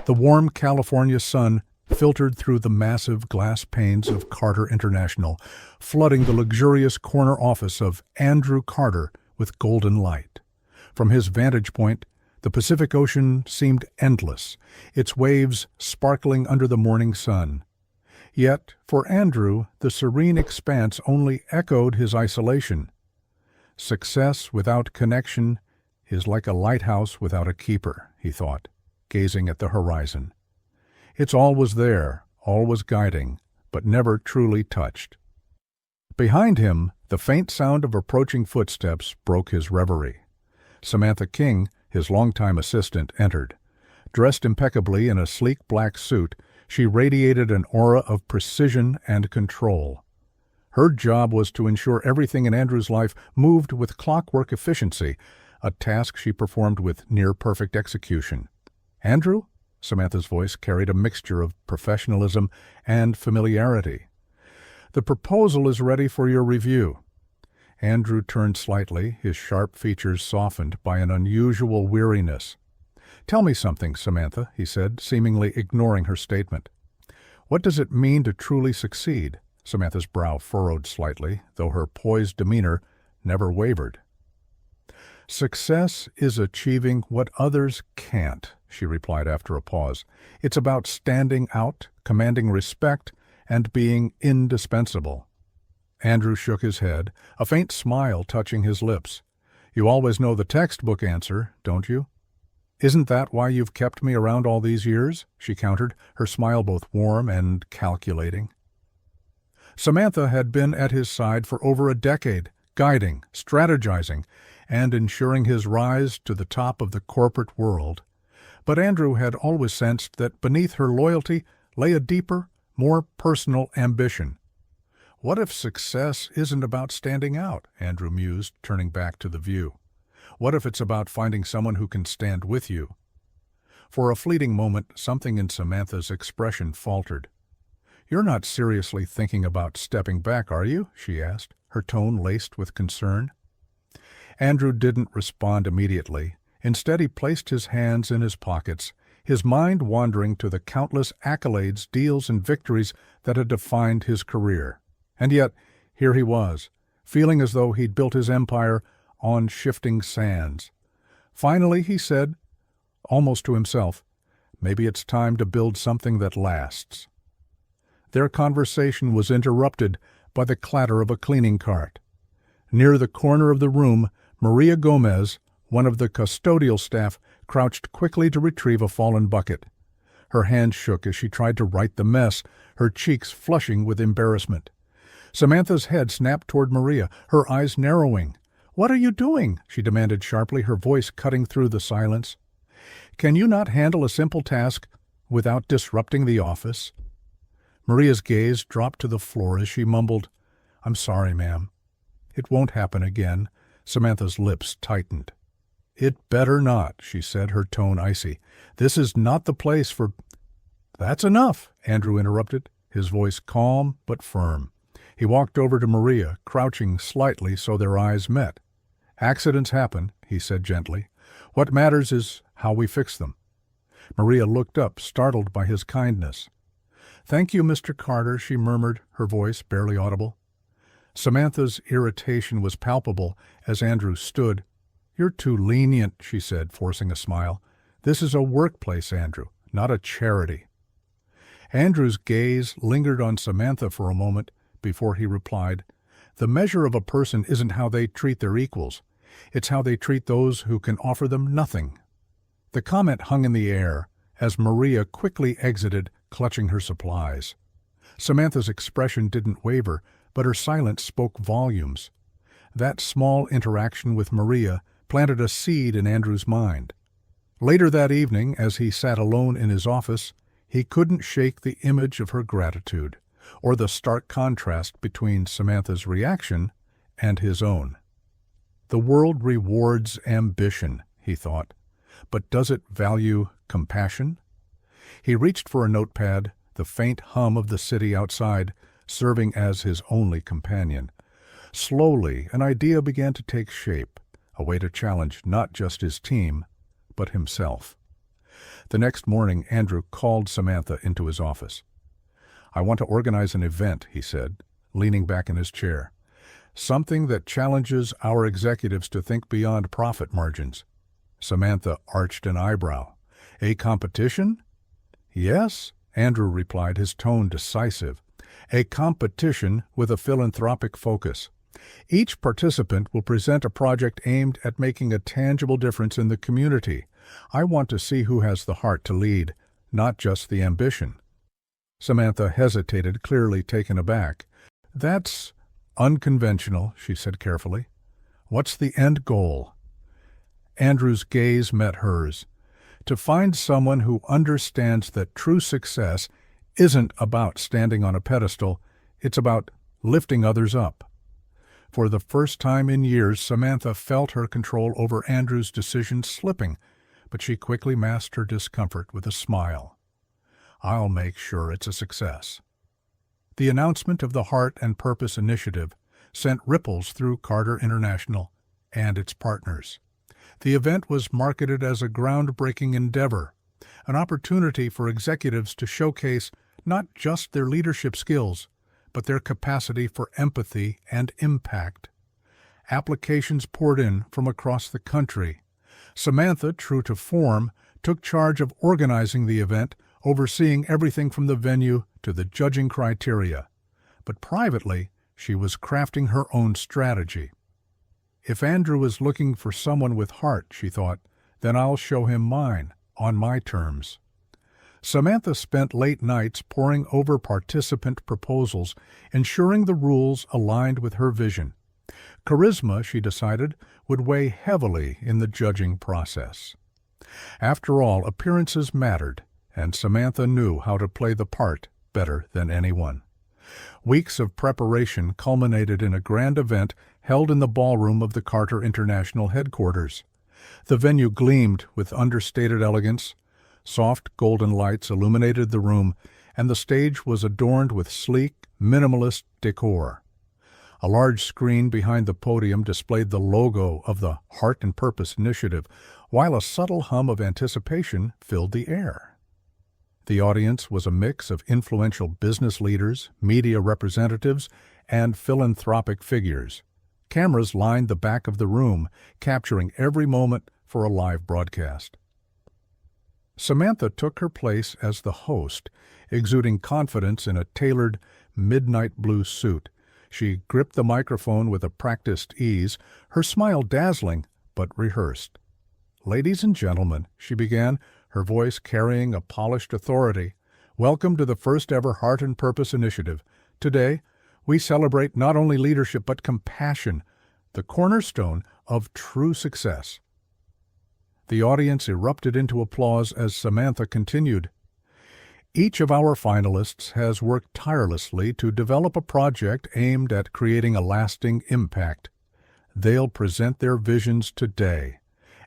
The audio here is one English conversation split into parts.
The warm California sun filtered through the massive glass panes of Carter International, flooding the luxurious corner office of Andrew Carter with golden light. From his vantage point, the Pacific Ocean seemed endless, its waves sparkling under the morning sun. Yet, for Andrew, the serene expanse only echoed his isolation. Success without connection is like a lighthouse without a keeper, he thought, gazing at the horizon. It's always there, always guiding, but never truly touched. Behind him, the faint sound of approaching footsteps broke his reverie. Samantha King, his longtime assistant, entered. Dressed impeccably in a sleek black suit, she radiated an aura of precision and control. Her job was to ensure everything in Andrew's life moved with clockwork efficiency, a task she performed with near-perfect execution. "Andrew?" Samantha's voice carried a mixture of professionalism and familiarity. "The proposal is ready for your review." Andrew turned slightly, his sharp features softened by an unusual weariness. "Tell me something, Samantha," he said, seemingly ignoring her statement. "What does it mean to truly succeed?" Samantha's brow furrowed slightly, though her poised demeanor never wavered. "Success is achieving what others can't," she replied after a pause. "It's about standing out, commanding respect, and being indispensable." Andrew shook his head, a faint smile touching his lips. "You always know the textbook answer, don't you?" "Isn't that why you've kept me around all these years?" she countered, her smile both warm and calculating. Samantha had been at his side for over a decade, guiding, strategizing, and ensuring his rise to the top of the corporate world. But Andrew had always sensed that beneath her loyalty lay a deeper, more personal ambition. "What if success isn't about standing out?" Andrew mused, turning back to the view. "What if it's about finding someone who can stand with you?" For a fleeting moment, something in Samantha's expression faltered. "You're not seriously thinking about stepping back, are you?" she asked, her tone laced with concern. Andrew didn't respond immediately. Instead, he placed his hands in his pockets, his mind wandering to the countless accolades, deals, and victories that had defined his career. And yet, here he was, feeling as though he'd built his empire on shifting sands. Finally, he said, almost to himself, "Maybe it's time to build something that lasts." Their conversation was interrupted by the clatter of a cleaning cart. Near the corner of the room, Maria Gomez, one of the custodial staff, crouched quickly to retrieve a fallen bucket. Her hand shook as she tried to right the mess, her cheeks flushing with embarrassment. Samantha's head snapped toward Maria, her eyes narrowing. "What are you doing?" she demanded sharply, her voice cutting through the silence. "Can you not handle a simple task without disrupting the office?" Maria's gaze dropped to the floor as she mumbled, "I'm sorry, ma'am." "It won't happen again." Samantha's lips tightened. "It better not," she said, her tone icy. "This is not the place for—" "That's enough," Andrew interrupted, his voice calm but firm. He walked over to Maria, crouching slightly so their eyes met. "Accidents happen," he said gently. "What matters is how we fix them." Maria looked up, startled by his kindness. "Thank you, Mr. Carter," she murmured, her voice barely audible. Samantha's irritation was palpable as Andrew stood. "You're too lenient," she said, forcing a smile. "This is a workplace, Andrew, not a charity." Andrew's gaze lingered on Samantha for a moment before he replied, "The measure of a person isn't how they treat their equals. It's how they treat those who can offer them nothing." The comment hung in the air as Maria quickly exited, clutching her supplies. Samantha's expression didn't waver, but her silence spoke volumes. That small interaction with Maria planted a seed in Andrew's mind. Later that evening, as he sat alone in his office, he couldn't shake the image of her gratitude, or the stark contrast between Samantha's reaction and his own. The world rewards ambition, he thought, but does it value compassion? He reached for a notepad, the faint hum of the city outside serving as his only companion. Slowly, an idea began to take shape, a way to challenge not just his team, but himself. The next morning, Andrew called Samantha into his office. "I want to organize an event," he said, leaning back in his chair. "Something that challenges our executives to think beyond profit margins." Samantha arched an eyebrow. "A competition?" "Yes," Andrew replied, his tone decisive. "A competition with a philanthropic focus. Each participant will present a project aimed at making a tangible difference in the community. I want to see who has the heart to lead, not just the ambition." Samantha hesitated, clearly taken aback. "That's unconventional," she said carefully. "What's the end goal?" Andrew's gaze met hers. "To find someone who understands that true success isn't about standing on a pedestal, it's about lifting others up." For the first time in years, Samantha felt her control over Andrew's decision slipping, but she quickly masked her discomfort with a smile. "I'll make sure it's a success." The announcement of the Heart and Purpose Initiative sent ripples through Carter International and its partners. The event was marketed as a groundbreaking endeavor, an opportunity for executives to showcase not just their leadership skills, but their capacity for empathy and impact. Applications poured in from across the country. Samantha, true to form, took charge of organizing the event, overseeing everything from the venue to the judging criteria. But privately, she was crafting her own strategy. "If Andrew is looking for someone with heart," she thought, "then I'll show him mine, on my terms." Samantha spent late nights poring over participant proposals, ensuring the rules aligned with her vision. Charisma, she decided, would weigh heavily in the judging process. After all, appearances mattered, and Samantha knew how to play the part better than anyone. Weeks of preparation culminated in a grand event held in the ballroom of the Carter International headquarters. The venue gleamed with understated elegance. Soft golden lights illuminated the room, and the stage was adorned with sleek, minimalist decor. A large screen behind the podium displayed the logo of the Heart and Purpose Initiative, while a subtle hum of anticipation filled the air. The audience was a mix of influential business leaders, media representatives, and philanthropic figures. Cameras lined the back of the room, capturing every moment for a live broadcast. Samantha took her place as the host, exuding confidence in a tailored midnight blue suit. She gripped the microphone with a practiced ease, her smile dazzling but rehearsed. "Ladies and gentlemen," she began, her voice carrying a polished authority, "welcome to the first-ever Heart and Purpose Initiative. Today, we celebrate not only leadership but compassion, the cornerstone of true success." The audience erupted into applause as Samantha continued. "Each of our finalists has worked tirelessly to develop a project aimed at creating a lasting impact. They'll present their visions today,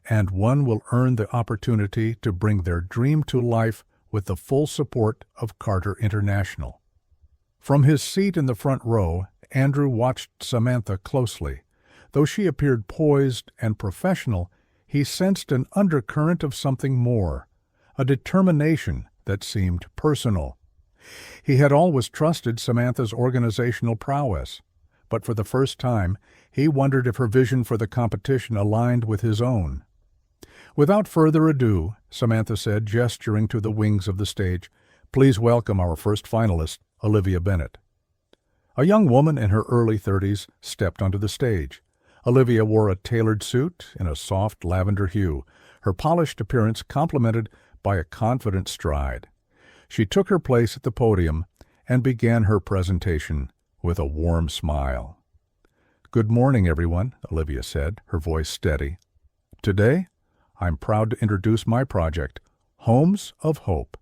and one will earn the opportunity to bring their dream to life with the full support of Carter International." From his seat in the front row, Andrew watched Samantha closely. Though she appeared poised and professional, he sensed an undercurrent of something more, a determination that seemed personal. He had always trusted Samantha's organizational prowess, but for the first time, he wondered if her vision for the competition aligned with his own. Without further ado, Samantha said, gesturing to the wings of the stage, "Please welcome our first finalist, Olivia Bennett." A young woman in her early 30s stepped onto the stage. Olivia wore a tailored suit in a soft lavender hue, her polished appearance complemented by a confident stride. She took her place at the podium and began her presentation with a warm smile. "Good morning, everyone," Olivia said, her voice steady. "Today, I'm proud to introduce my project, Homes of Hope.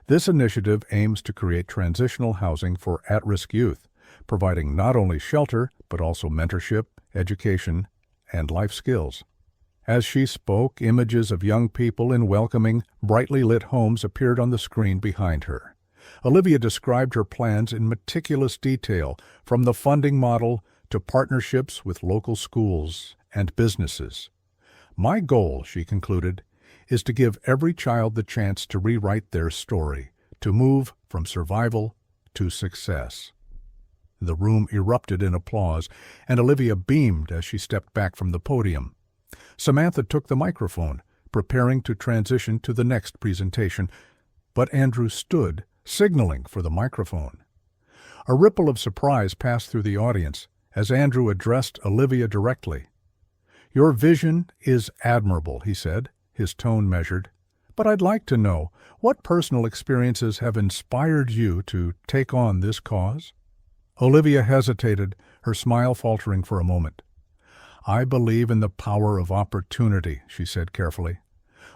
This initiative aims to create transitional housing for at-risk youth, providing not only shelter but also mentorship, education, and life skills." As she spoke, images of young people in welcoming, brightly lit homes appeared on the screen behind her. Olivia described her plans in meticulous detail, from the funding model to partnerships with local schools and businesses. "My goal," she concluded, is to give every child the chance to rewrite their story, to move from survival to success. The room erupted in applause, and Olivia beamed as she stepped back from the podium. Samantha took the microphone, preparing to transition to the next presentation, but Andrew stood, signaling for the microphone. A ripple of surprise passed through the audience as Andrew addressed Olivia directly. "Your vision is admirable," he said, his tone measured. "But I'd like to know, what personal experiences have inspired you to take on this cause?" Olivia hesitated, her smile faltering for a moment. "I believe in the power of opportunity," she said carefully.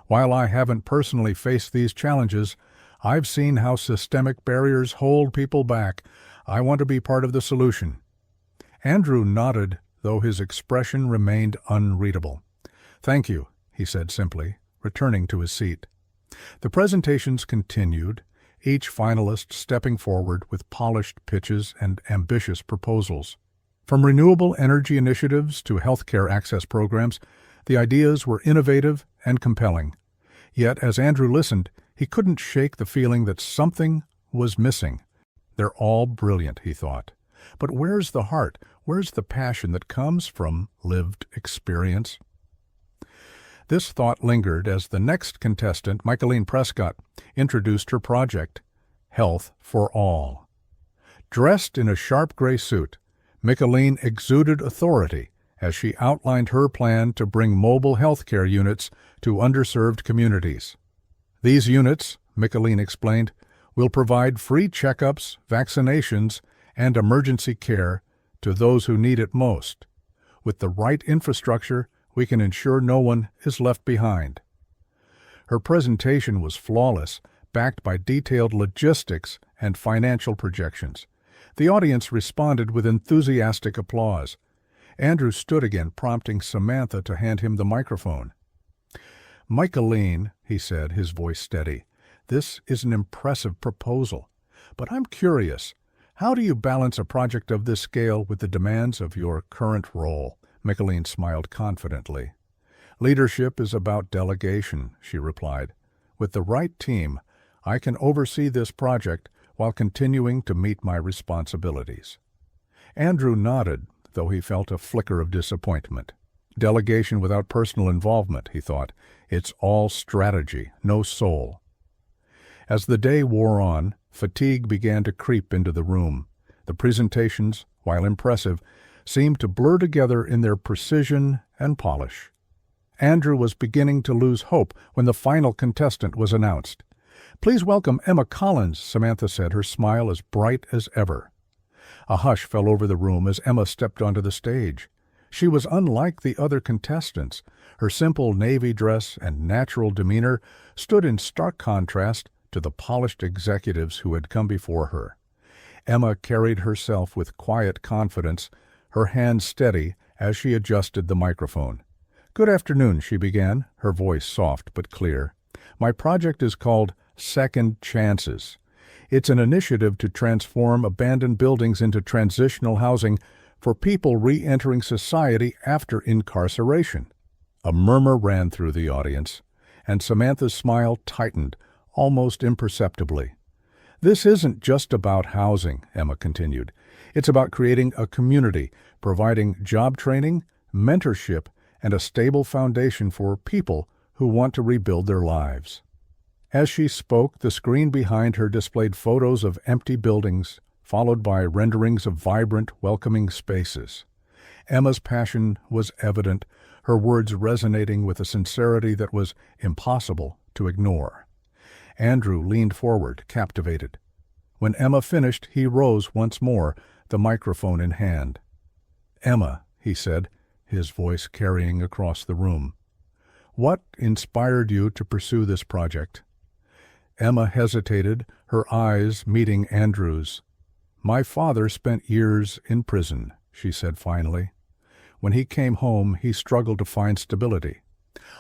"While I haven't personally faced these challenges, I've seen how systemic barriers hold people back. I want to be part of the solution." Andrew nodded, though his expression remained unreadable. "Thank you," he said simply, returning to his seat. The presentations continued, each finalist stepping forward with polished pitches and ambitious proposals. From renewable energy initiatives to healthcare access programs, the ideas were innovative and compelling. Yet, as Andrew listened, he couldn't shake the feeling that something was missing. "They're all brilliant," he thought. "But where's the heart? Where's the passion that comes from lived experience?" This thought lingered as the next contestant, Michaeline Prescott, introduced her project, Health for All. Dressed in a sharp gray suit, Michaeline exuded authority as she outlined her plan to bring mobile healthcare units to underserved communities. "These units," Michaeline explained, "will provide free checkups, vaccinations, and emergency care to those who need it most. With the right infrastructure, we can ensure no one is left behind." Her presentation was flawless, backed by detailed logistics and financial projections. The audience responded with enthusiastic applause. Andrew stood again, prompting Samantha to hand him the microphone. "Michaeline," he said, his voice steady, "this is an impressive proposal. But I'm curious, how do you balance a project of this scale with the demands of your current role?" Michaeline smiled confidently. "Leadership is about delegation," she replied. "With the right team, I can oversee this project while continuing to meet my responsibilities." Andrew nodded, though he felt a flicker of disappointment. Delegation without personal involvement, he thought. It's all strategy, no soul. As the day wore on, fatigue began to creep into the room. The presentations, while impressive, seemed to blur together in their precision and polish. Andrew was beginning to lose hope when the final contestant was announced. "Please welcome Emma Collins," Samantha said, her smile as bright as ever. A hush fell over the room as Emma stepped onto the stage. She was unlike the other contestants. Her simple navy dress and natural demeanor stood in stark contrast to the polished executives who had come before her. Emma carried herself with quiet confidence, her hand steady as she adjusted the microphone. "Good afternoon," she began, her voice soft but clear. "My project is called Second Chances. It's an initiative to transform abandoned buildings into transitional housing for people re-entering society after incarceration." A murmur ran through the audience, and Samantha's smile tightened, almost imperceptibly. "This isn't just about housing," Emma continued. "It's about creating a community, providing job training, mentorship, and a stable foundation for people who want to rebuild their lives." As she spoke, the screen behind her displayed photos of empty buildings, followed by renderings of vibrant, welcoming spaces. Emma's passion was evident, her words resonating with a sincerity that was impossible to ignore. Andrew leaned forward, captivated. When Emma finished, he rose once more, the microphone in hand. "Emma," he said, his voice carrying across the room, "what inspired you to pursue this project?" Emma hesitated, her eyes meeting Andrew's. "My father spent years in prison," she said finally. "When he came home, he struggled to find stability.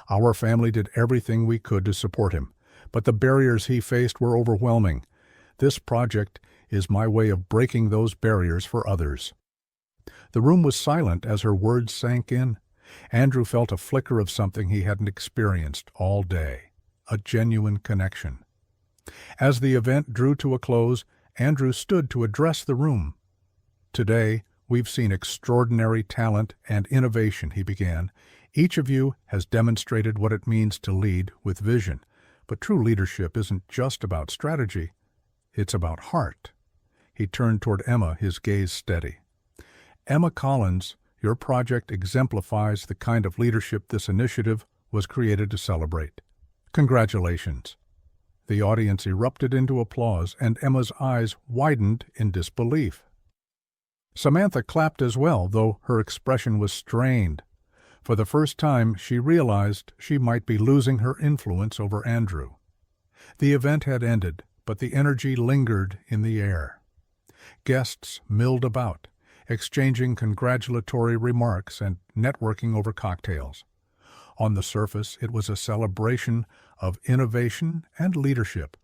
Our family did everything we could to support him, but the barriers he faced were overwhelming. This project is my way of breaking those barriers for others." The room was silent as her words sank in. Andrew felt a flicker of something he hadn't experienced all day, a genuine connection. As the event drew to a close, Andrew stood to address the room. "Today, we've seen extraordinary talent and innovation," he began. "Each of you has demonstrated what it means to lead with vision. But true leadership isn't just about strategy. It's about heart." He turned toward Emma, his gaze steady. "Emma Collins, your project exemplifies the kind of leadership this initiative was created to celebrate. Congratulations." The audience erupted into applause, and Emma's eyes widened in disbelief. Samantha clapped as well, though her expression was strained. For the first time, she realized she might be losing her influence over Andrew. The event had ended, but the energy lingered in the air. Guests milled about, exchanging congratulatory remarks and networking over cocktails. On the surface, it was a celebration of innovation and leadership,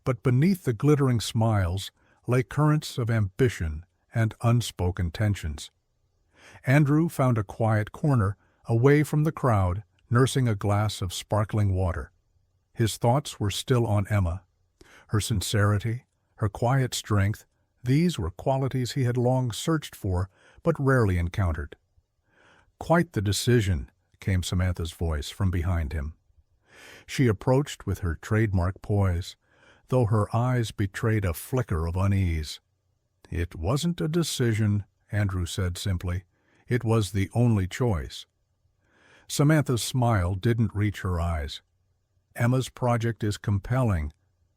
but beneath the glittering smiles lay currents of ambition and unspoken tensions. Andrew found a quiet corner, away from the crowd, nursing a glass of sparkling water. His thoughts were still on Emma. Her sincerity, her quiet strength, these were qualities he had long searched for, but rarely encountered. "Quite the decision," came Samantha's voice from behind him. She approached with her trademark poise, though her eyes betrayed a flicker of unease. "It wasn't a decision," Andrew said simply. "It was the only choice." Samantha's smile didn't reach her eyes. "Emma's project is compelling,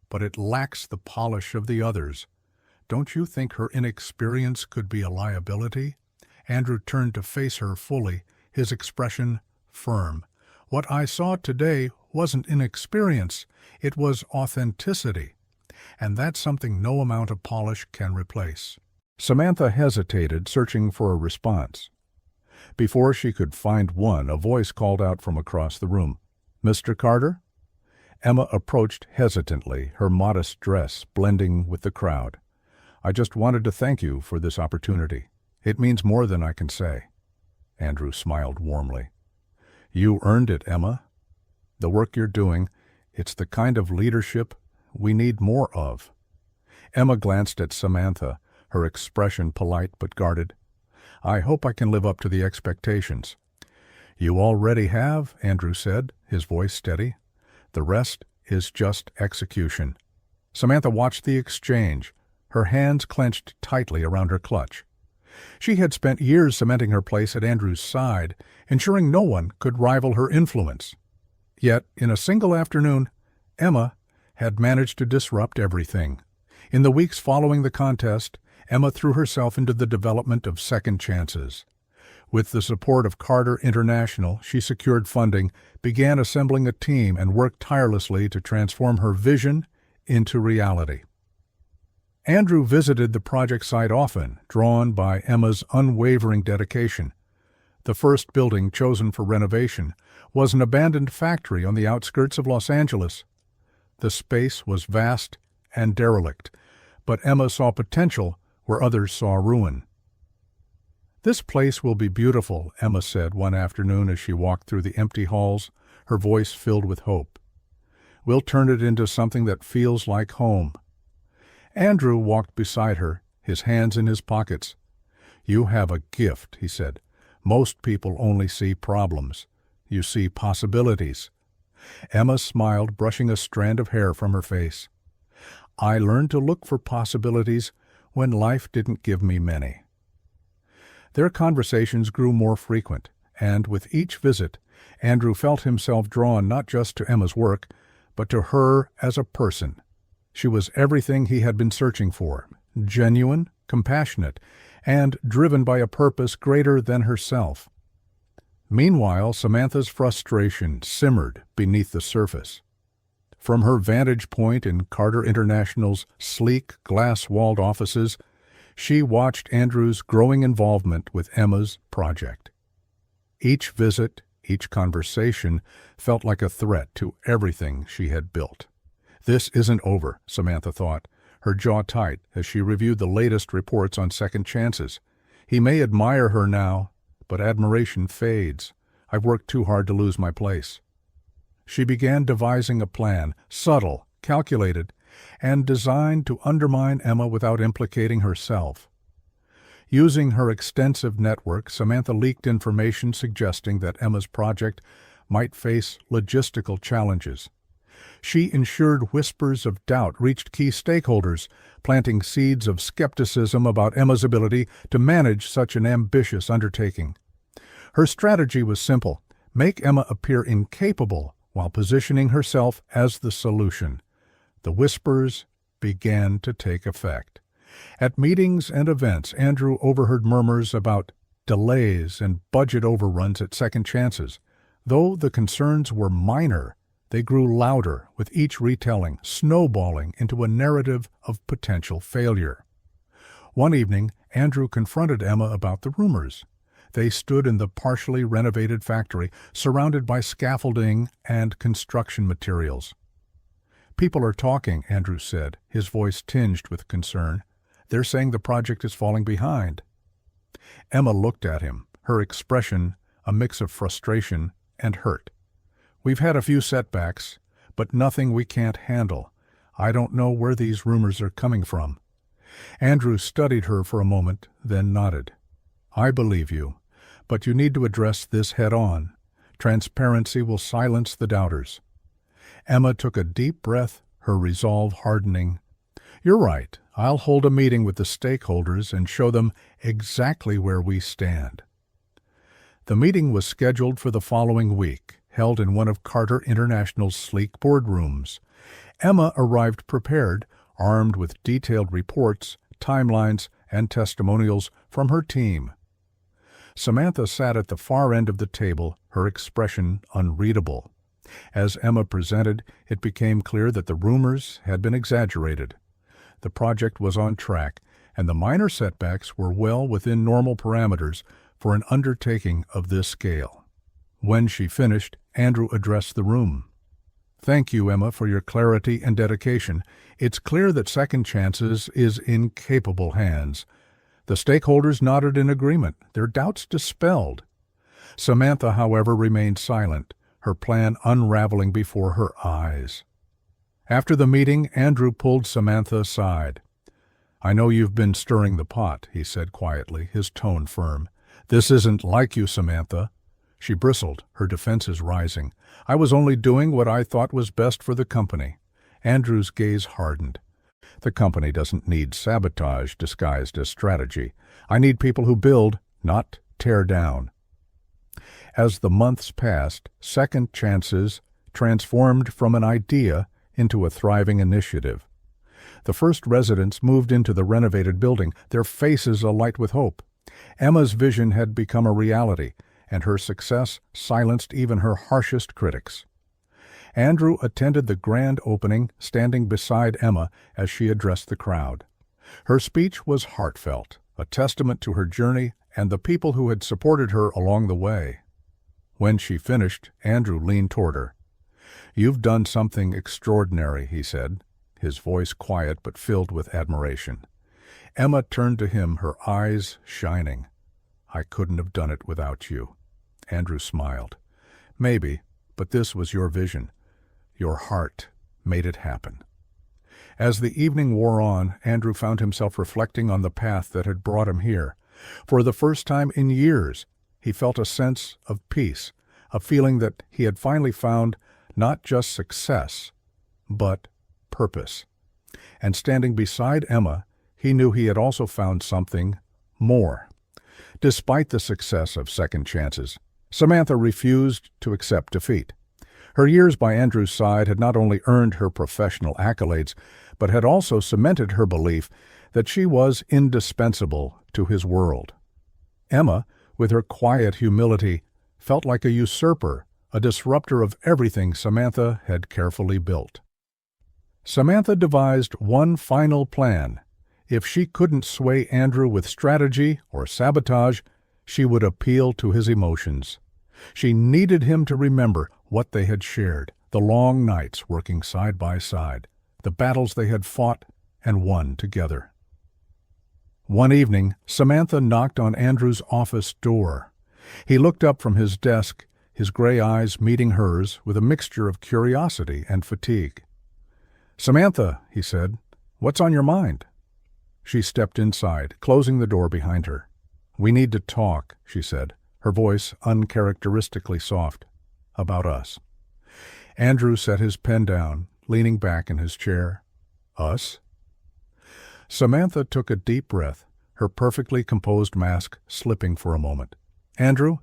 but it lacks the polish of the others. Don't you think her inexperience could be a liability?" Andrew turned to face her fully, his expression firm. "What I saw today wasn't inexperience, it was authenticity. And that's something no amount of polish can replace." Samantha hesitated, searching for a response. Before she could find one, a voice called out from across the room, "Mr. Carter?" Emma approached hesitantly, her modest dress blending with the crowd. "I just wanted to thank you for this opportunity. It means more than I can say." Andrew smiled warmly. "You earned it, Emma. The work you're doing, it's the kind of leadership we need more of." Emma glanced at Samantha, her expression polite but guarded. "I hope I can live up to the expectations." "You already have," Andrew said, his voice steady. "The rest is just execution." Samantha watched the exchange, her hands clenched tightly around her clutch. She had spent years cementing her place at Andrew's side, ensuring no one could rival her influence. Yet, in a single afternoon, Emma had managed to disrupt everything. In the weeks following the contest, Emma threw herself into the development of second chances. With the support of Carter International, she secured funding, began assembling a team, and worked tirelessly to transform her vision into reality. Andrew visited the project site often, drawn by Emma's unwavering dedication. The first building chosen for renovation was an abandoned factory on the outskirts of Los Angeles. The space was vast and derelict, but Emma saw potential where others saw ruin. "This place will be beautiful," Emma said one afternoon as she walked through the empty halls, her voice filled with hope. "We'll turn it into something that feels like home." Andrew walked beside her, his hands in his pockets. "You have a gift," he said. "Most people only see problems. You see possibilities." Emma smiled, brushing a strand of hair from her face. "I learned to look for possibilities when life didn't give me many." Their conversations grew more frequent, and with each visit, Andrew felt himself drawn not just to Emma's work, but to her as a person. She was everything he had been searching for, genuine, compassionate, and driven by a purpose greater than herself. Meanwhile, Samantha's frustration simmered beneath the surface. From her vantage point in Carter International's sleek, glass-walled offices, she watched Andrew's growing involvement with Emma's project. Each visit, each conversation felt like a threat to everything she had built. This isn't over, Samantha thought, her jaw tight as she reviewed the latest reports on second chances. He may admire her now, but admiration fades. I've worked too hard to lose my place." She began devising a plan, subtle, calculated, and designed to undermine Emma without implicating herself. Using her extensive network, Samantha leaked information suggesting that Emma's project might face logistical challenges. She ensured whispers of doubt reached key stakeholders, planting seeds of skepticism about Emma's ability to manage such an ambitious undertaking. Her strategy was simple: make Emma appear incapable while positioning herself as the solution. The whispers began to take effect. At meetings and events, Andrew overheard murmurs about delays and budget overruns at second chances. Though the concerns were minor, they grew louder with each retelling, snowballing into a narrative of potential failure. One evening, Andrew confronted Emma about the rumors. They stood in the partially renovated factory, surrounded by scaffolding and construction materials. "People are talking," Andrew said, his voice tinged with concern. "They're saying the project is falling behind." Emma looked at him, her expression a mix of frustration and hurt. "We've had a few setbacks, but nothing we can't handle. I don't know where these rumors are coming from." Andrew studied her for a moment, then nodded. "I believe you, but you need to address this head-on. Transparency will silence the doubters." Emma took a deep breath, her resolve hardening. "You're right. I'll hold a meeting with the stakeholders and show them exactly where we stand." The meeting was scheduled for the following week, held in one of Carter International's sleek boardrooms. Emma arrived prepared, armed with detailed reports, timelines, and testimonials from her team. Samantha sat at the far end of the table, her expression unreadable. As Emma presented, it became clear that the rumors had been exaggerated. The project was on track, and the minor setbacks were well within normal parameters for an undertaking of this scale. When she finished, Andrew addressed the room. "Thank you, Emma, for your clarity and dedication. It's clear that Second Chances is in capable hands." The stakeholders nodded in agreement, their doubts dispelled. Samantha, however, remained silent, her plan unraveling before her eyes. After the meeting, Andrew pulled Samantha aside. "I know you've been stirring the pot," he said quietly, his tone firm. "This isn't like you, Samantha." She bristled, her defenses rising. "I was only doing what I thought was best for the company." Andrew's gaze hardened. "The company doesn't need sabotage disguised as strategy. I need people who build, not tear down." As the months passed, Second Chances transformed from an idea into a thriving initiative. The first residents moved into the renovated building, their faces alight with hope. Emma's vision had become a reality, and her success silenced even her harshest critics. Andrew attended the grand opening, standing beside Emma as she addressed the crowd. Her speech was heartfelt, a testament to her journey and the people who had supported her along the way. When she finished, Andrew leaned toward her. "You've done something extraordinary," he said, his voice quiet but filled with admiration. Emma turned to him, her eyes shining. "I couldn't have done it without you." Andrew smiled. "Maybe, but this was your vision. Your heart made it happen." As the evening wore on, Andrew found himself reflecting on the path that had brought him here. For the first time in years, he felt a sense of peace, a feeling that he had finally found not just success, but purpose. And standing beside Emma, he knew he had also found something more. Despite the success of Second Chances, Samantha refused to accept defeat. Her years by Andrew's side had not only earned her professional accolades, but had also cemented her belief that she was indispensable to his world. Emma, with her quiet humility, felt like a usurper, a disruptor of everything Samantha had carefully built. Samantha devised one final plan. If she couldn't sway Andrew with strategy or sabotage, she would appeal to his emotions. She needed him to remember what they had shared, the long nights working side by side, the battles they had fought and won together. One evening, Samantha knocked on Andrew's office door. He looked up from his desk, his gray eyes meeting hers with a mixture of curiosity and fatigue. "Samantha," he said, "what's on your mind?" She stepped inside, closing the door behind her. "We need to talk," she said, her voice uncharacteristically soft. "About us." Andrew set his pen down, leaning back in his chair. "Us?" Samantha took a deep breath, her perfectly composed mask slipping for a moment. "Andrew,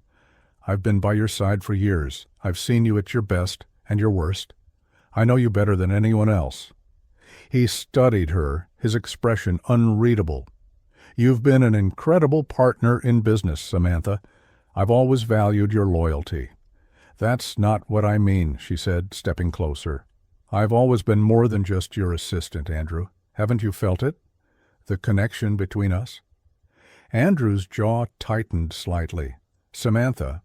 I've been by your side for years. I've seen you at your best and your worst. I know you better than anyone else." He studied her, his expression unreadable. "You've been an incredible partner in business, Samantha. I've always valued your loyalty." "That's not what I mean," she said, stepping closer. "I've always been more than just your assistant, Andrew. Haven't you felt it? The connection between us?" Andrew's jaw tightened slightly. "Samantha,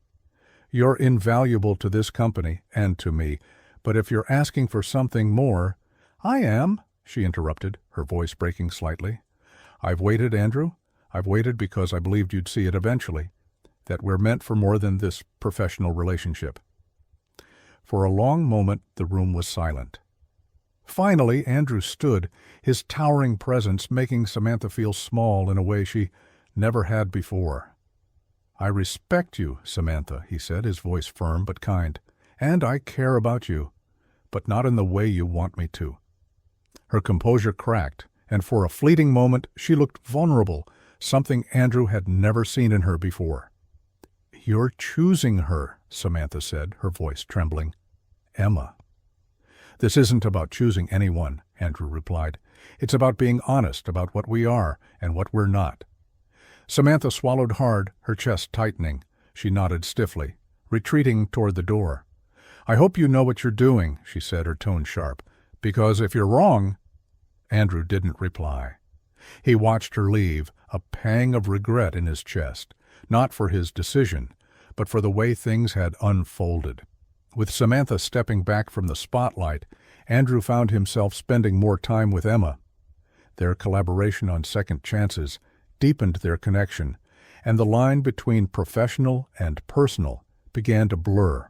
you're invaluable to this company and to me, but if you're asking for something more—" "I am," she interrupted, her voice breaking slightly. "I've waited, Andrew. I've waited because I believed you'd see it eventually, that we're meant for more than this professional relationship." For a long moment the room was silent. Finally, Andrew stood, his towering presence making Samantha feel small in a way she never had before. "I respect you, Samantha," he said, his voice firm but kind, "and I care about you, but not in the way you want me to." Her composure cracked, and for a fleeting moment she looked vulnerable, something Andrew had never seen in her before. "You're choosing her," Samantha said, her voice trembling. "Emma." "This isn't about choosing anyone," Andrew replied. "It's about being honest about what we are and what we're not." Samantha swallowed hard, her chest tightening. She nodded stiffly, retreating toward the door. "I hope you know what you're doing," she said, her tone sharp, "because if you're wrong—" Andrew didn't reply. He watched her leave, a pang of regret in his chest, not for his decision, but for the way things had unfolded. With Samantha stepping back from the spotlight, Andrew found himself spending more time with Emma. Their collaboration on Second Chances deepened their connection, and the line between professional and personal began to blur.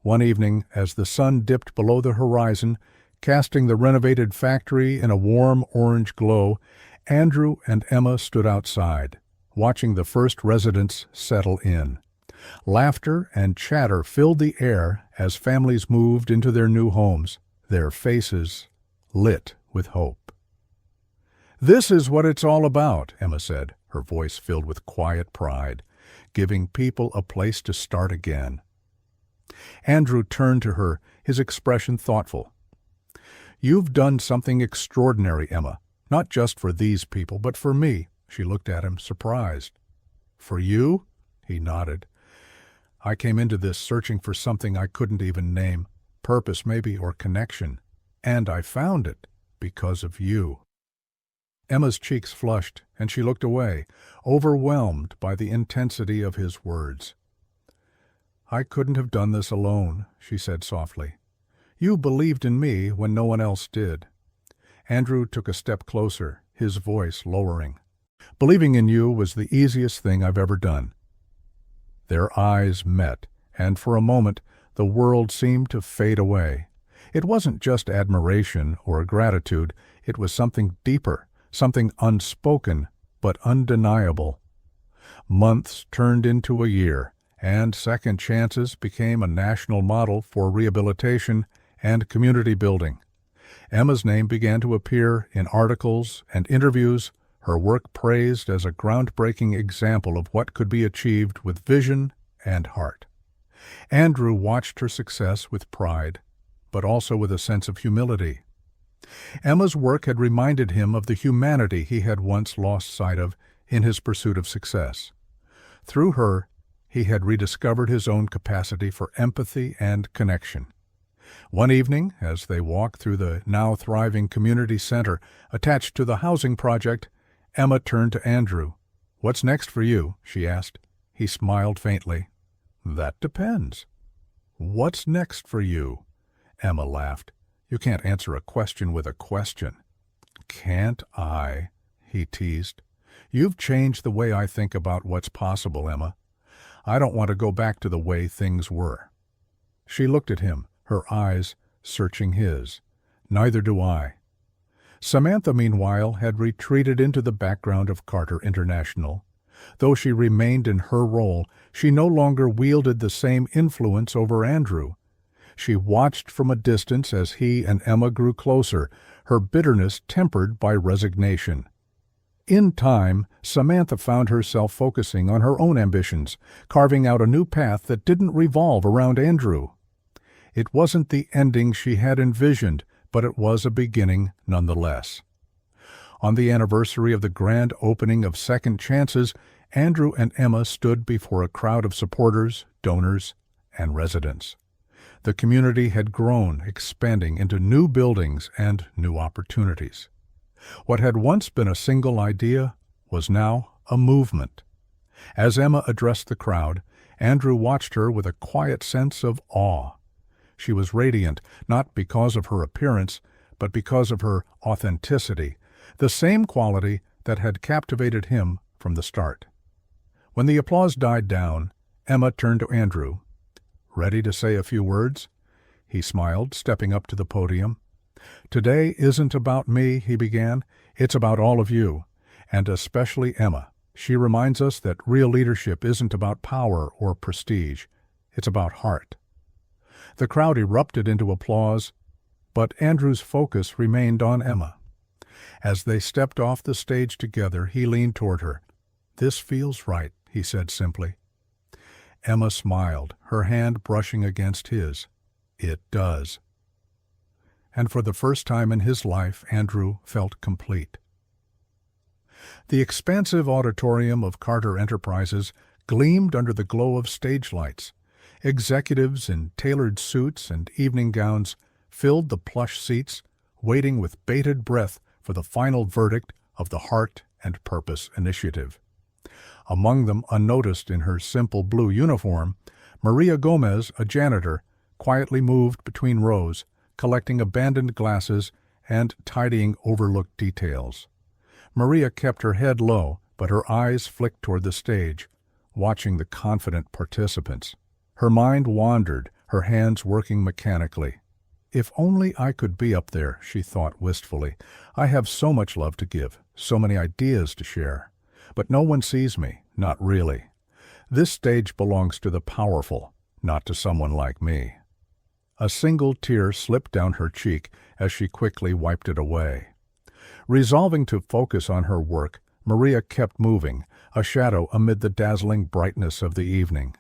One evening, as the sun dipped below the horizon, casting the renovated factory in a warm orange glow, Andrew and Emma stood outside, watching the first residents settle in. Laughter and chatter filled the air as families moved into their new homes, their faces lit with hope. "This is what it's all about," Emma said, her voice filled with quiet pride, "giving people a place to start again." Andrew turned to her, his expression thoughtful. "You've done something extraordinary, Emma, not just for these people, but for me." She looked at him, surprised. "For you?" He nodded. "I came into this searching for something I couldn't even name, purpose maybe, or connection, and I found it because of you." Emma's cheeks flushed, and she looked away, overwhelmed by the intensity of his words. "I couldn't have done this alone," she said softly. "You believed in me when no one else did." Andrew took a step closer, his voice lowering. "Believing in you was the easiest thing I've ever done." Their eyes met, and for a moment the world seemed to fade away. It wasn't just admiration or gratitude, it was something deeper, something unspoken but undeniable. Months turned into a year, and Second Chances became a national model for rehabilitation and community building. Emma's name began to appear in articles and interviews, her work praised as a groundbreaking example of what could be achieved with vision and heart. Andrew watched her success with pride, but also with a sense of humility. Emma's work had reminded him of the humanity he had once lost sight of in his pursuit of success. Through her, he had rediscovered his own capacity for empathy and connection. One evening, as they walked through the now thriving community center attached to the housing project, Emma turned to Andrew. "What's next for you?" she asked. He smiled faintly. "That depends." "What's next for you?" Emma laughed. "You can't answer a question with a question." "Can't I?" he teased. "You've changed the way I think about what's possible, Emma. I don't want to go back to the way things were." She looked at him, her eyes searching his. "Neither do I." Samantha, meanwhile, had retreated into the background of Carter International. Though she remained in her role, she no longer wielded the same influence over Andrew. She watched from a distance as he and Emma grew closer, her bitterness tempered by resignation. In time, Samantha found herself focusing on her own ambitions, carving out a new path that didn't revolve around Andrew. It wasn't the ending she had envisioned, but it was a beginning nonetheless. On the anniversary of the grand opening of Second Chances, Andrew and Emma stood before a crowd of supporters, donors, and residents. The community had grown, expanding into new buildings and new opportunities. What had once been a single idea was now a movement. As Emma addressed the crowd, Andrew watched her with a quiet sense of awe. She was radiant, not because of her appearance, but because of her authenticity, the same quality that had captivated him from the start. When the applause died down, Emma turned to Andrew. "Ready to say a few words?" He smiled, stepping up to the podium. "Today isn't about me," he began. "It's about all of you, and especially Emma. She reminds us that real leadership isn't about power or prestige. It's about heart." The crowd erupted into applause, but Andrew's focus remained on Emma. As they stepped off the stage together, he leaned toward her. "This feels right," he said simply. Emma smiled, her hand brushing against his. "It does." And for the first time in his life, Andrew felt complete. The expansive auditorium of Carter Enterprises gleamed under the glow of stage lights. Executives in tailored suits and evening gowns filled the plush seats, waiting with bated breath for the final verdict of the Heart and Purpose Initiative. Among them, unnoticed in her simple blue uniform, Maria Gomez, a janitor, quietly moved between rows, collecting abandoned glasses and tidying overlooked details. Maria kept her head low, but her eyes flicked toward the stage, watching the confident participants. Her mind wandered, her hands working mechanically. "If only I could be up there," she thought wistfully. "I have so much love to give, so many ideas to share. But no one sees me, not really. This stage belongs to the powerful, not to someone like me." A single tear slipped down her cheek as she quickly wiped it away. Resolving to focus on her work, Maria kept moving, a shadow amid the dazzling brightness of the evening.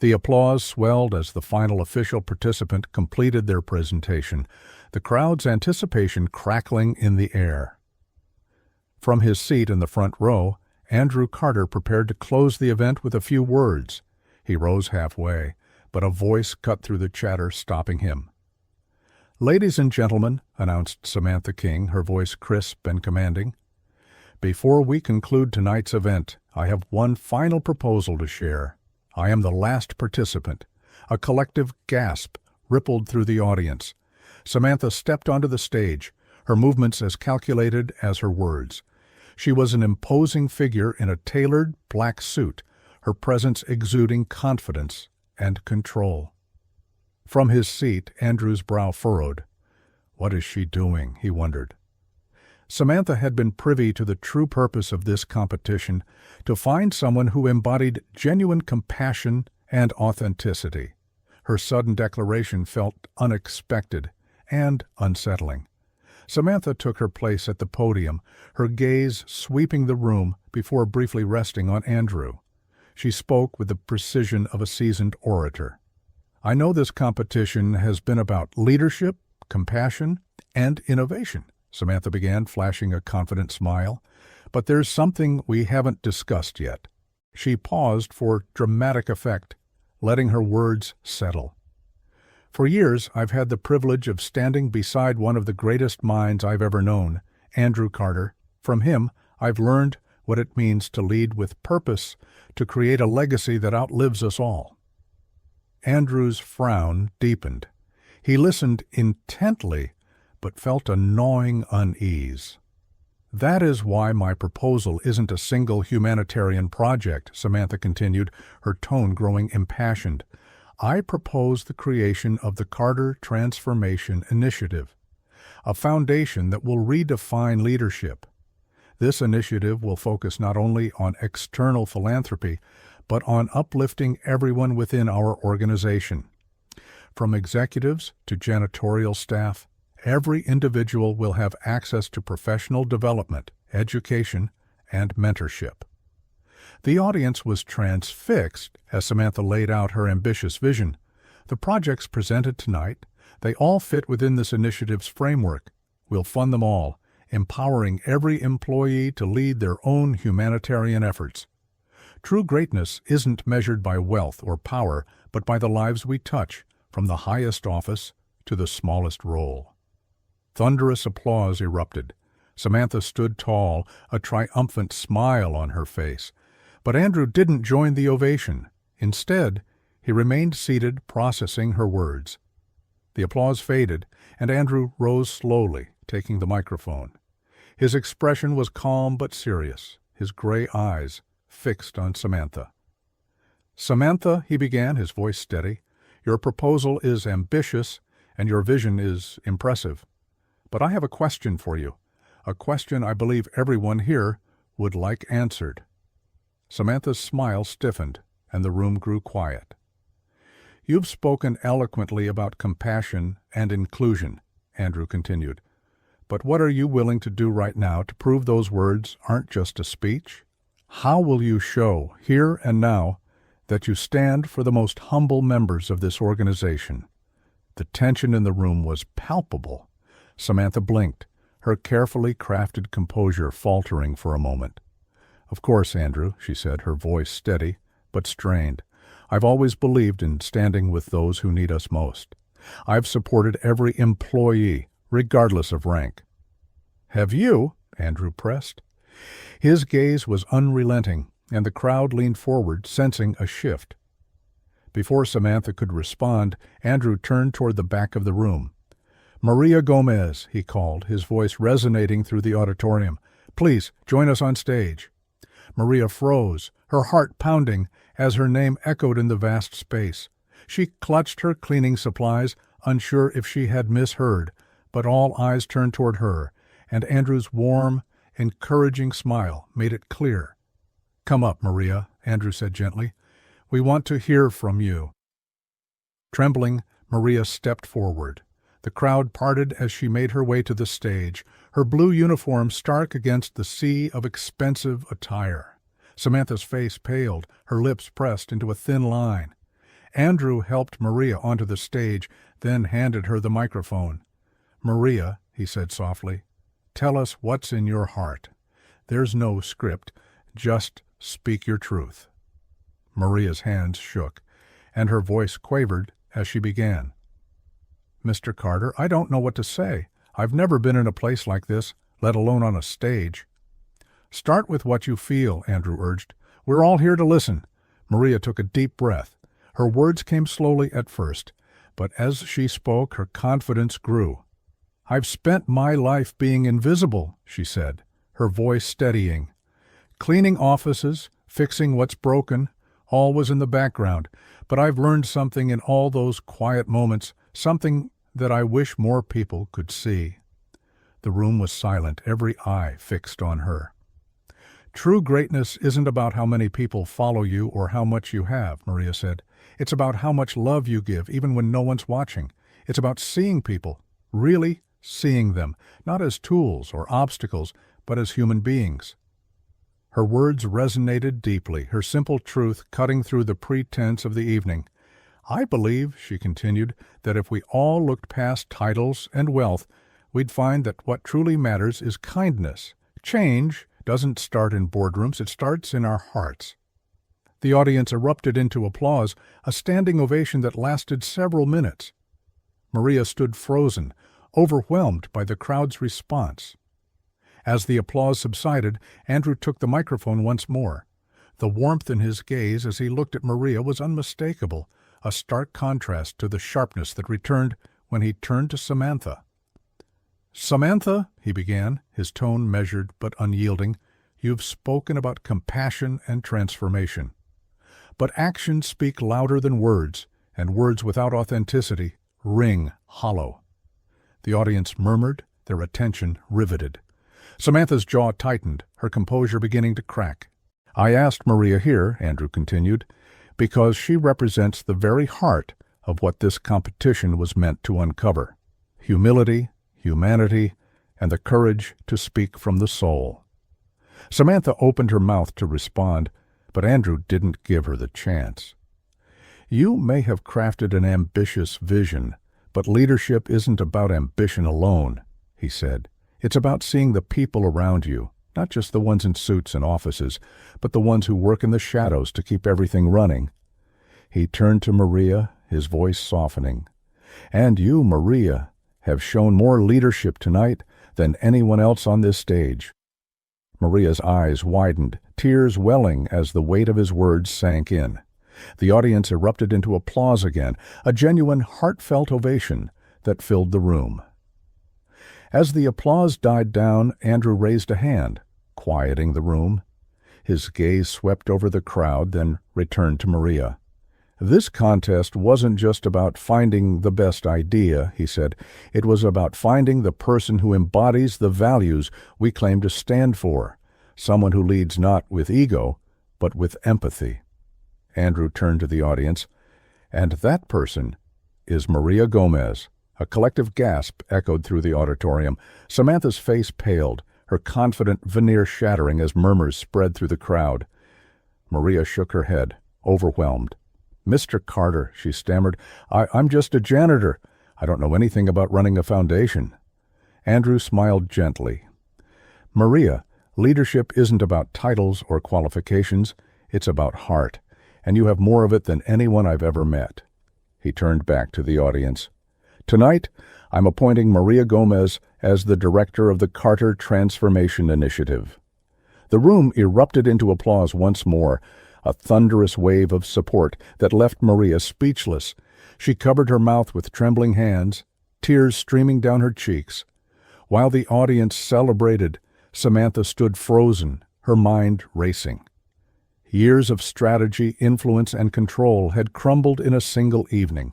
The applause swelled as the final official participant completed their presentation, the crowd's anticipation crackling in the air. From his seat in the front row, Andrew Carter prepared to close the event with a few words. He rose halfway, but a voice cut through the chatter, stopping him. "Ladies and gentlemen," announced Samantha King, her voice crisp and commanding, "before we conclude tonight's event, I have one final proposal to share. I am the last participant." A collective gasp rippled through the audience. Samantha stepped onto the stage, her movements as calculated as her words. She was an imposing figure in a tailored black suit, her presence exuding confidence and control. From his seat, Andrew's brow furrowed. What is she doing, he wondered. Samantha had been privy to the true purpose of this competition, to find someone who embodied genuine compassion and authenticity. Her sudden declaration felt unexpected and unsettling. Samantha took her place at the podium, her gaze sweeping the room before briefly resting on Andrew. She spoke with the precision of a seasoned orator. "I know this competition has been about leadership, compassion, and innovation," Samantha began, flashing a confident smile. "But there's something we haven't discussed yet." She paused for dramatic effect, letting her words settle. "For years, I've had the privilege of standing beside one of the greatest minds I've ever known, Andrew Carter. From him, I've learned what it means to lead with purpose, to create a legacy that outlives us all." Andrew's frown deepened. He listened intently, but felt a gnawing unease. That is why my proposal isn't a single humanitarian project, Samantha continued, her tone growing impassioned. I propose the creation of the Carter Transformation Initiative, a foundation that will redefine leadership. This initiative will focus not only on external philanthropy, but on uplifting everyone within our organization. From executives to janitorial staff, every individual will have access to professional development, education, and mentorship. The audience was transfixed as Samantha laid out her ambitious vision. The projects presented tonight, they all fit within this initiative's framework. We'll fund them all, empowering every employee to lead their own humanitarian efforts. True greatness isn't measured by wealth or power, but by the lives we touch, from the highest office to the smallest role. Thunderous applause erupted. Samantha stood tall, a triumphant smile on her face. But Andrew didn't join the ovation. Instead, he remained seated, processing her words. The applause faded, and Andrew rose slowly, taking the microphone. His expression was calm but serious, his gray eyes fixed on Samantha. "Samantha," he began, his voice steady, "your proposal is ambitious, and your vision is impressive. But I have a question for you, a question I believe everyone here would like answered." Samantha's smile stiffened, and the room grew quiet. "You've spoken eloquently about compassion and inclusion," Andrew continued. "But what are you willing to do right now to prove those words aren't just a speech? How will you show, here and now, that you stand for the most humble members of this organization?" The tension in the room was palpable. Samantha blinked, her carefully crafted composure faltering for a moment. "Of course, Andrew," she said, her voice steady but strained. "I've always believed in standing with those who need us most. I've supported every employee, regardless of rank." "Have you?" Andrew pressed. His gaze was unrelenting, and the crowd leaned forward, sensing a shift. Before Samantha could respond, Andrew turned toward the back of the room. "Maria Gomez," he called, his voice resonating through the auditorium. "Please, join us on stage." Maria froze, her heart pounding as her name echoed in the vast space. She clutched her cleaning supplies, unsure if she had misheard, but all eyes turned toward her, and Andrew's warm, encouraging smile made it clear. "Come up, Maria," Andrew said gently. "We want to hear from you." Trembling, Maria stepped forward. The crowd parted as she made her way to the stage, her blue uniform stark against the sea of expensive attire. Samantha's face paled, her lips pressed into a thin line. Andrew helped Maria onto the stage, then handed her the microphone. "Maria," he said softly, "tell us what's in your heart. There's no script, just speak your truth." Maria's hands shook, and her voice quavered as she began. "Mr. Carter, I don't know what to say. I've never been in a place like this, let alone on a stage." "Start with what you feel," Andrew urged. "We're all here to listen." Maria took a deep breath. Her words came slowly at first, but as she spoke, her confidence grew. "I've spent my life being invisible," she said, her voice steadying. "Cleaning offices, fixing what's broken, all was in the background, but I've learned something in all those quiet moments, something that I wish more people could see." The room was silent, every eye fixed on her. "True greatness isn't about how many people follow you or how much you have," Maria said. "It's about how much love you give, even when no one's watching. It's about seeing people, really seeing them, not as tools or obstacles, but as human beings." Her words resonated deeply, her simple truth cutting through the pretense of the evening. "I believe," she continued, "that if we all looked past titles and wealth, we'd find that what truly matters is kindness. Change doesn't start in boardrooms, it starts in our hearts." The audience erupted into applause, a standing ovation that lasted several minutes. Maria stood frozen, overwhelmed by the crowd's response. As the applause subsided, Andrew took the microphone once more. The warmth in his gaze as he looked at Maria was unmistakable, a stark contrast to the sharpness that returned when he turned to Samantha. "Samantha," he began, his tone measured but unyielding, "you've spoken about compassion and transformation. But actions speak louder than words, and words without authenticity ring hollow." The audience murmured, their attention riveted. Samantha's jaw tightened, her composure beginning to crack. "I asked Maria here," Andrew continued, "because she represents the very heart of what this competition was meant to uncover: humility, humanity, and the courage to speak from the soul." Samantha opened her mouth to respond, but Andrew didn't give her the chance. "You may have crafted an ambitious vision, but leadership isn't about ambition alone," he said. "It's about seeing the people around you, not just the ones in suits and offices, but the ones who work in the shadows to keep everything running." He turned to Maria, his voice softening. "And you, Maria, have shown more leadership tonight than anyone else on this stage." Maria's eyes widened, tears welling as the weight of his words sank in. The audience erupted into applause again, a genuine, heartfelt ovation that filled the room. As the applause died down, Andrew raised a hand, quieting the room. His gaze swept over the crowd, then returned to Maria. "This contest wasn't just about finding the best idea," he said. "It was about finding the person who embodies the values we claim to stand for, someone who leads not with ego, but with empathy." Andrew turned to the audience. "And that person is Maria Gomez." A collective gasp echoed through the auditorium. Samantha's face paled, her confident veneer shattering as murmurs spread through the crowd. Maria shook her head, overwhelmed. "Mr. Carter," she stammered, I'm just a janitor. I don't know anything about running a foundation." Andrew smiled gently. "Maria, leadership isn't about titles or qualifications. It's about heart, and you have more of it than anyone I've ever met." He turned back to the audience. "Tonight, I'm appointing Maria Gomez as the director of the Carter Transformation Initiative." The room erupted into applause once more, a thunderous wave of support that left Maria speechless. She covered her mouth with trembling hands, tears streaming down her cheeks. While the audience celebrated, Samantha stood frozen, her mind racing. Years of strategy, influence, and control had crumbled in a single evening.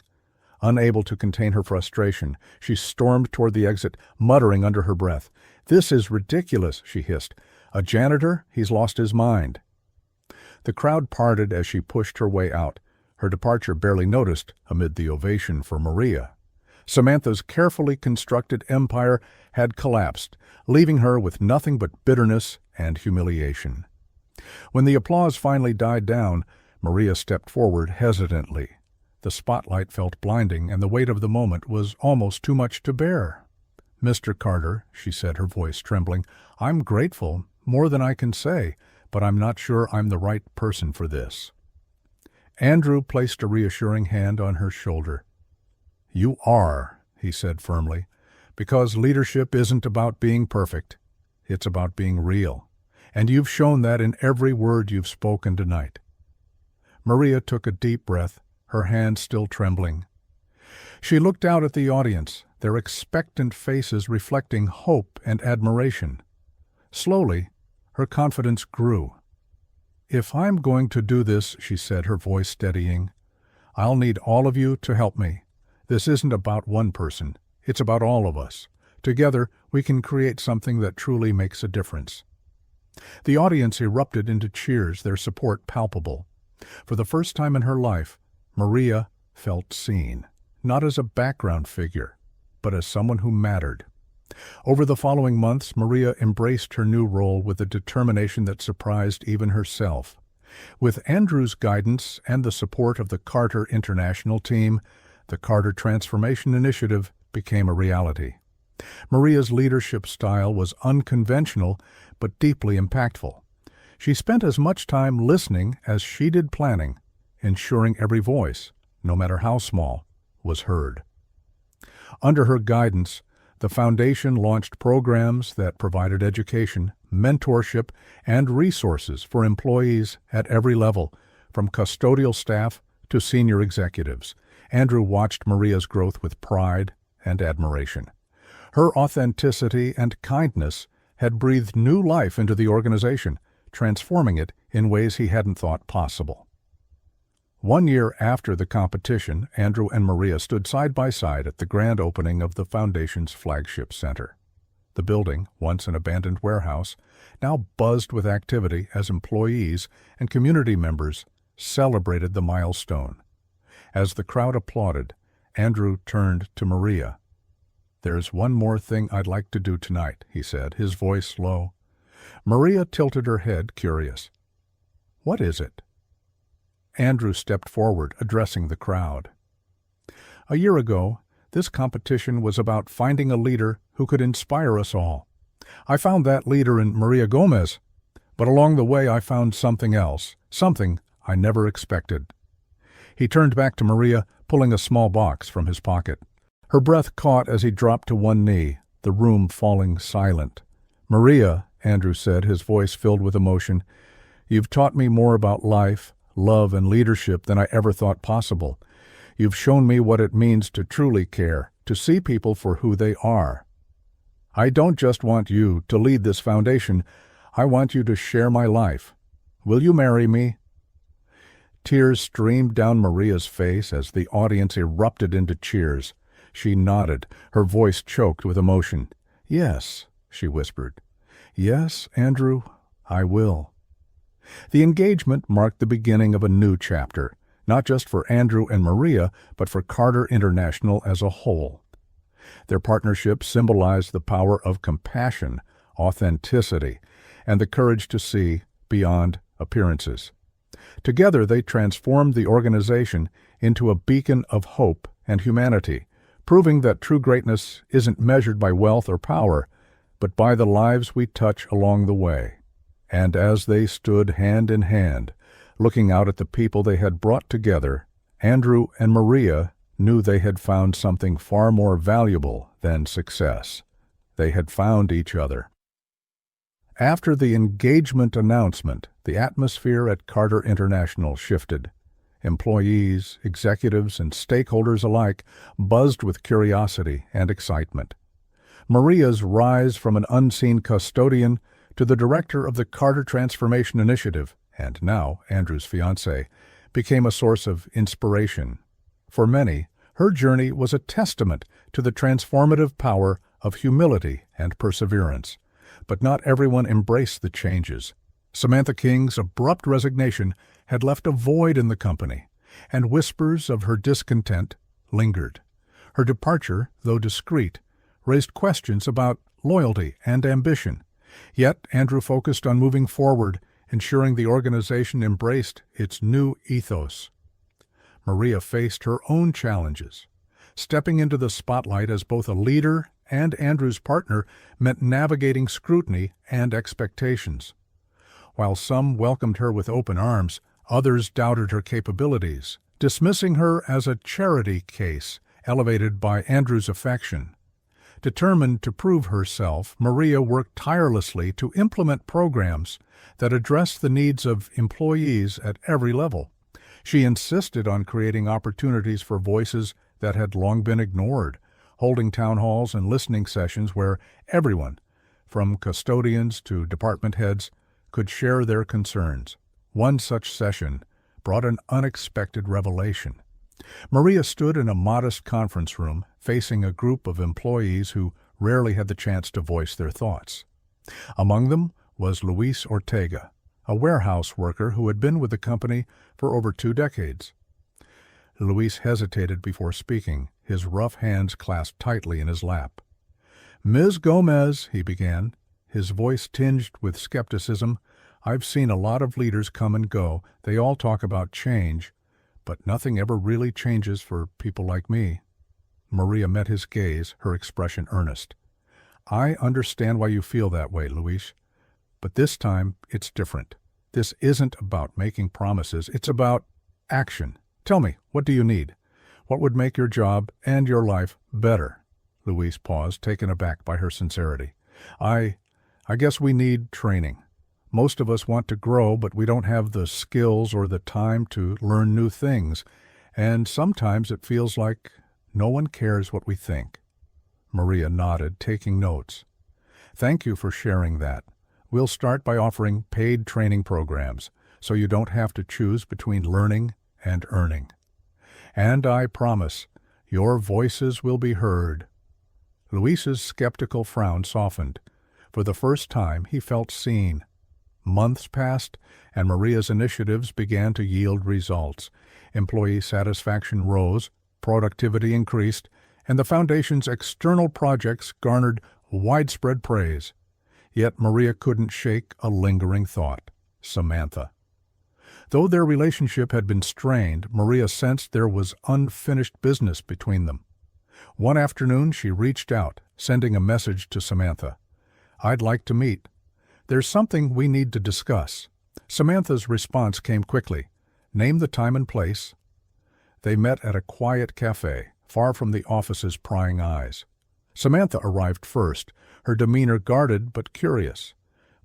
Unable to contain her frustration, she stormed toward the exit, muttering under her breath. "This is ridiculous," she hissed. "A janitor? He's lost his mind." The crowd parted as she pushed her way out, her departure barely noticed amid the ovation for Maria. Samantha's carefully constructed empire had collapsed, leaving her with nothing but bitterness and humiliation. When the applause finally died down, Maria stepped forward hesitantly. The spotlight felt blinding, and the weight of the moment was almost too much to bear. "Mr. Carter," she said, her voice trembling, "I'm grateful, more than I can say, but I'm not sure I'm the right person for this." Andrew placed a reassuring hand on her shoulder. "You are," he said firmly, "because leadership isn't about being perfect. It's about being real. And you've shown that in every word you've spoken tonight." Maria took a deep breath, her hand still trembling. She looked out at the audience, their expectant faces reflecting hope and admiration. Slowly, her confidence grew. "If I'm going to do this," she said, her voice steadying, "I'll need all of you to help me. This isn't about one person. It's about all of us. Together, we can create something that truly makes a difference." The audience erupted into cheers, their support palpable. For the first time in her life, Maria felt seen, not as a background figure, but as someone who mattered. Over the following months, Maria embraced her new role with a determination that surprised even herself. With Andrew's guidance and the support of the Carter International team, the Carter Transformation Initiative became a reality. Maria's leadership style was unconventional but deeply impactful. She spent as much time listening as she did planning, ensuring every voice, no matter how small, was heard. Under her guidance, the foundation launched programs that provided education, mentorship, and resources for employees at every level, from custodial staff to senior executives. Andrew watched Maria's growth with pride and admiration. Her authenticity and kindness had breathed new life into the organization, transforming it in ways he hadn't thought possible. 1 year after the competition, Andrew and Maria stood side by side at the grand opening of the Foundation's flagship center. The building, once an abandoned warehouse, now buzzed with activity as employees and community members celebrated the milestone. As the crowd applauded, Andrew turned to Maria. "There's one more thing I'd like to do tonight," he said, his voice low. Maria tilted her head, curious. "What is it?" Andrew stepped forward, addressing the crowd. "A year ago, this competition was about finding a leader who could inspire us all. I found that leader in Maria Gomez, but along the way I found something else, something I never expected." He turned back to Maria, pulling a small box from his pocket. Her breath caught as he dropped to one knee, the room falling silent. "Maria," Andrew said, his voice filled with emotion, "you've taught me more about life, love, and leadership than I ever thought possible. You've shown me what it means to truly care, to see people for who they are. I don't just want you to lead this foundation, I want you to share my life. Will you marry me?" Tears streamed down Maria's face as the audience erupted into cheers. She nodded, her voice choked with emotion. "Yes," she whispered. "Yes, Andrew, I will." The engagement marked the beginning of a new chapter, not just for Andrew and Maria, but for Carter International as a whole. Their partnership symbolized the power of compassion, authenticity, and the courage to see beyond appearances. Together they transformed the organization into a beacon of hope and humanity, proving that true greatness isn't measured by wealth or power, but by the lives we touch along the way. And as they stood hand in hand, looking out at the people they had brought together, Andrew and Maria knew they had found something far more valuable than success. They had found each other. After the engagement announcement, the atmosphere at Carter International shifted. Employees, executives, and stakeholders alike buzzed with curiosity and excitement. Maria's rise from an unseen custodian to the director of the Carter Transformation Initiative, and now Andrew's fiancée, became a source of inspiration. For many, her journey was a testament to the transformative power of humility and perseverance. But not everyone embraced the changes. Samantha King's abrupt resignation had left a void in the company, and whispers of her discontent lingered. Her departure, though discreet, raised questions about loyalty and ambition. Yet Andrew focused on moving forward, ensuring the organization embraced its new ethos. Maria faced her own challenges. Stepping into the spotlight as both a leader and Andrew's partner meant navigating scrutiny and expectations. While some welcomed her with open arms, others doubted her capabilities, dismissing her as a charity case elevated by Andrew's affection. Determined to prove herself, Maria worked tirelessly to implement programs that addressed the needs of employees at every level. She insisted on creating opportunities for voices that had long been ignored, holding town halls and listening sessions where everyone, from custodians to department heads, could share their concerns. One such session brought an unexpected revelation. Maria stood in a modest conference room facing a group of employees who rarely had the chance to voice their thoughts. Among them was Luis Ortega, a warehouse worker who had been with the company for over 2 decades. Luis hesitated before speaking, his rough hands clasped tightly in his lap. "Ms. Gomez," he began, his voice tinged with skepticism, "I've seen a lot of leaders come and go. They all talk about change, but nothing ever really changes for people like me." Maria met his gaze, her expression earnest. "I understand why you feel that way, Luis, but this time it's different. This isn't about making promises, it's about action. Tell me, what do you need? What would make your job and your life better?" Luis paused, taken aback by her sincerity. I guess we need training. Most of us want to grow, but we don't have the skills or the time to learn new things, and sometimes it feels like no one cares what we think." Maria nodded, taking notes. Thank you for sharing that. We'll start by offering paid training programs, so you don't have to choose between learning and earning. And I promise, your voices will be heard. Luis's skeptical frown softened. For the first time, he felt seen. Months passed, and Maria's initiatives began to yield results. Employee satisfaction rose, productivity increased, and the Foundation's external projects garnered widespread praise. Yet Maria couldn't shake a lingering thought: Samantha. Though their relationship had been strained, Maria sensed there was unfinished business between them. One afternoon she reached out, sending a message to Samantha. "I'd like to meet. There's something we need to discuss." Samantha's response came quickly. "Name the time and place." They met at a quiet cafe, far from the office's prying eyes. Samantha arrived first, her demeanor guarded but curious.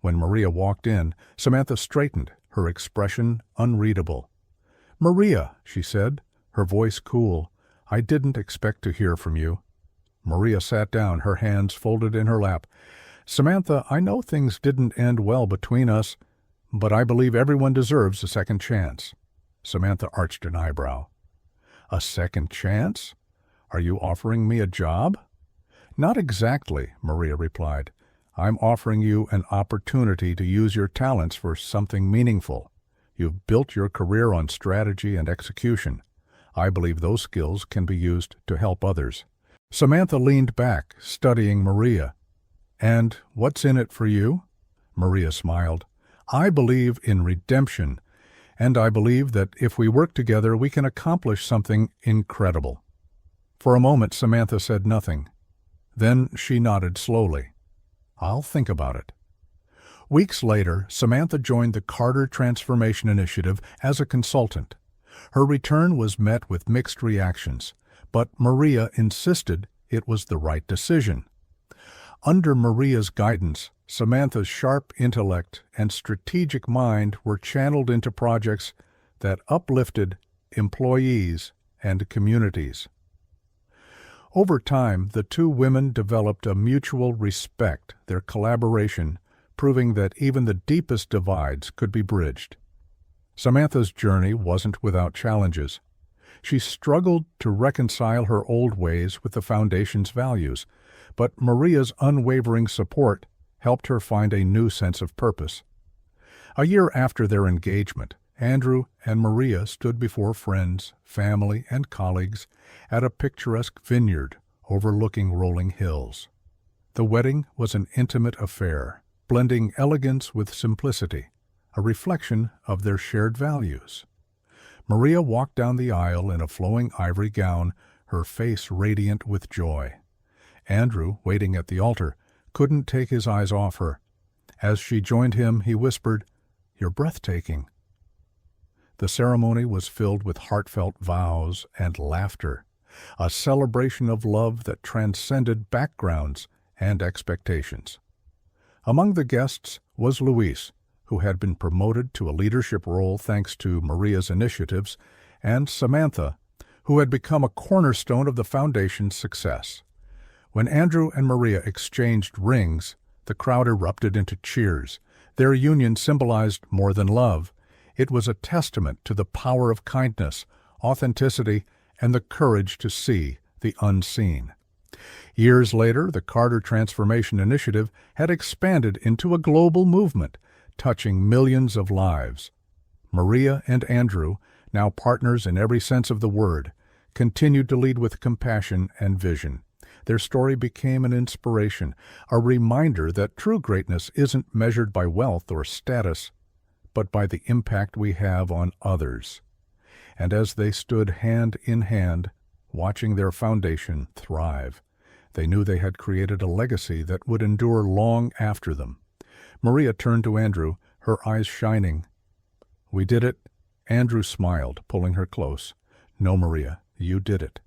When Maria walked in, Samantha straightened, her expression unreadable. "Maria," she said, her voice cool, "I didn't expect to hear from you." Maria sat down, her hands folded in her lap. "Samantha, I know things didn't end well between us, but I believe everyone deserves a second chance." Samantha arched an eyebrow. "A second chance? Are you offering me a job?" "Not exactly," Maria replied. "I'm offering you an opportunity to use your talents for something meaningful. You've built your career on strategy and execution. I believe those skills can be used to help others." Samantha leaned back, studying Maria. "And what's in it for you?" Maria smiled. "I believe in redemption, and I believe that if we work together we can accomplish something incredible." For a moment Samantha said nothing. Then she nodded slowly. "I'll think about it." Weeks later, Samantha joined the Carter Transformation Initiative as a consultant. Her return was met with mixed reactions, but Maria insisted it was the right decision. Under Maria's guidance, Samantha's sharp intellect and strategic mind were channeled into projects that uplifted employees and communities. Over time, the two women developed a mutual respect, their collaboration proving that even the deepest divides could be bridged. Samantha's journey wasn't without challenges. She struggled to reconcile her old ways with the Foundation's values, but Maria's unwavering support helped her find a new sense of purpose. A year after their engagement, Andrew and Maria stood before friends, family, and colleagues at a picturesque vineyard overlooking rolling hills. The wedding was an intimate affair, blending elegance with simplicity, a reflection of their shared values. Maria walked down the aisle in a flowing ivory gown, her face radiant with joy. Andrew, waiting at the altar, couldn't take his eyes off her. As she joined him, he whispered, "You're breathtaking." The ceremony was filled with heartfelt vows and laughter, a celebration of love that transcended backgrounds and expectations. Among the guests was Luis, who had been promoted to a leadership role thanks to Maria's initiatives, and Samantha, who had become a cornerstone of the Foundation's success. When Andrew and Maria exchanged rings, the crowd erupted into cheers. Their union symbolized more than love. It was a testament to the power of kindness, authenticity, and the courage to see the unseen. Years later, the Carter Transformation Initiative had expanded into a global movement, touching millions of lives. Maria and Andrew, now partners in every sense of the word, continued to lead with compassion and vision. Their story became an inspiration, a reminder that true greatness isn't measured by wealth or status, but by the impact we have on others. And as they stood hand in hand, watching their foundation thrive, they knew they had created a legacy that would endure long after them. Maria turned to Andrew, her eyes shining. "We did it." Andrew smiled, pulling her close. "No, Maria, you did it.